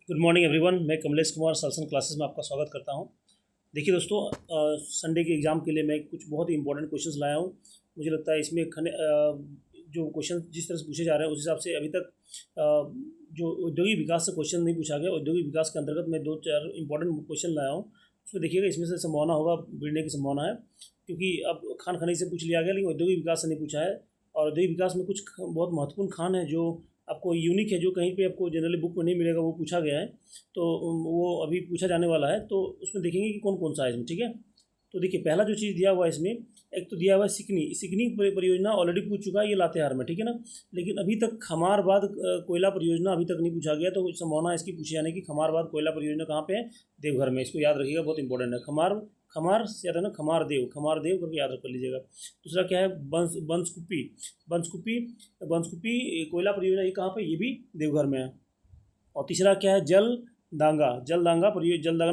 Good morning everyone. मैं Kamlesh Kumar सालसन classes में आपका स्वागत करता हूं। देखिए दोस्तों, संडे के एग्ज़ाम के लिए मैं कुछ बहुत ही इंपॉर्टेंट क्वेश्चंस लाया हूं। मुझे लगता है इसमें जो क्वेश्चन जिस तरह से पूछे जा रहे हैं उस हिसाब से अभी तक जो औद्योगिक विकास से क्वेश्चन नहीं पूछा गया। औद्योगिक विकास के अंतर्गत मैं 2-4 इंपॉर्टेंट क्वेश्चन लाया हूँ। उसमें देखिएगा, इसमें से संभावना होगा भिड़ने की संभावना है, क्योंकि अब खान खनिज से पूछ लिया गया लेकिन औद्योगिक विकास से नहीं पूछा है। और औद्योगिक विकास में कुछ बहुत महत्वपूर्ण खान है जो आपको यूनिक है, जो कहीं पे आपको जनरली बुक में नहीं मिलेगा, वो पूछा गया है। तो वो अभी पूछा जाने वाला है, तो उसमें देखेंगे कि कौन कौन सा है इसमें। ठीक है, तो देखिए पहला जो चीज़ दिया हुआ है इसमें, एक तो दिया हुआ है सिकनी। सिकनी परियोजना ऑलरेडी पूछ चुका है ये लातेहार में, ठीक है ना। लेकिन अभी तक खमारबाद कोयला परियोजना अभी तक नहीं पूछा गया, तो संभावना है इसकी पूछे जाने की। खमारबाद कोयला परियोजना कहाँ पे है? देवघर में। इसको याद रखिएगा, बहुत इंपॉर्टेंट है। खमार से याद है ना, खमार देव करके याद कर लीजिएगा। दूसरा क्या है? बंसकुप्पी बंसकुप्पी बंसकुप्पी कोयला परियोजना, ये कहाँ पे? ये भी देवघर में है। और तीसरा क्या है? जलदांगा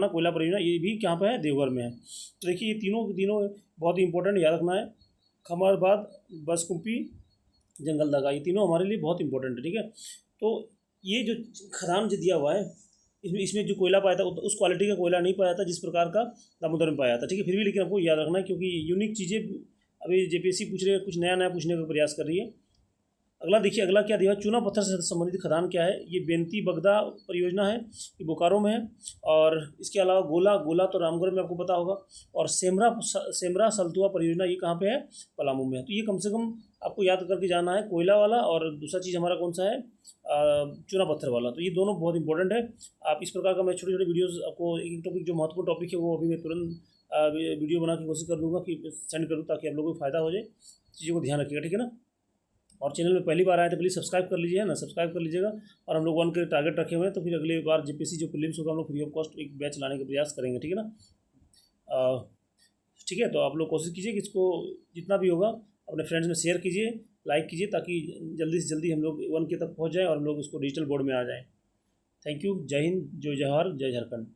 कोयला परियोजना, ये भी कहाँ पे है? देवघर में है। तो देखिए ये तीनों बहुत ही इंपॉर्टेंट, याद रखना है। खमरबाद, बंसकुप्पी, जंगलदागा, ये तीनों हमारे लिए बहुत इंपॉर्टेंट है। ठीक है, तो ये जो खदान जो दिया हुआ है, इसमें जो कोयला पाया था उस क्वालिटी का कोयला नहीं पाया था जिस प्रकार का दामोदर में पाया था। ठीक है, फिर भी लेकिन आपको याद रखना है, क्योंकि यूनिक चीज़ें अभी जेपीएससी पूछ रही है, कुछ नया नया पूछने का प्रयास कर रही है। अगला देखिए, अगला क्या दिया? चूना पत्थर से संबंधित खदान क्या है? ये बेंती बगदा परियोजना है, ये बोकारो में है। और इसके अलावा गोला तो रामगढ़ में आपको पता होगा। और सेमरा सलतुआ परियोजना, ये कहाँ पे है? पलामू में है। तो ये कम से कम आपको याद करके जाना है, कोयला वाला और दूसरा चीज़ हमारा कौन सा है? चूना पत्थर वाला। तो ये दोनों बहुत इंपॉर्टेंट है। आप इस प्रकार का मैं छोटे छोटे वीडियोज़ आपको एक टॉपिक, जो महत्वपूर्ण टॉपिक है वो अभी मैं तुरंत वीडियो बना के कोशिश कर दूँगा कि सेंड कर दूँ, ताकि आप लोगों को फ़ायदा हो जाए। चीज़ों को ध्यान रखिएगा, ठीक है ना। और चैनल में पहली बार आए तो प्लीज़ सब्सक्राइब कर लीजिए, है ना, सब्सक्राइब कर लीजिएगा। और हम लोग 1 के टारगेट रखे हुए हैं, तो फिर अगली बार जेपीएससी जो प्रीलिम्स होगा हम लोग फ्री ऑफ कॉस्ट एक बैच लाने का प्रयास करेंगे, ठीक है ना। ठीक है, तो आप लोग कोशिश कीजिए कि इसको जितना भी होगा अपने फ्रेंड्स में शेयर कीजिए, लाइक कीजिए, ताकि जल्दी से जल्दी हम लोग 1 के तक पहुँच जाएँ और हम लोग इसको डिजिटल बोर्ड में आ जाएँ। Thank you. जय हिंद, जय जवाहर, जय झारखंड।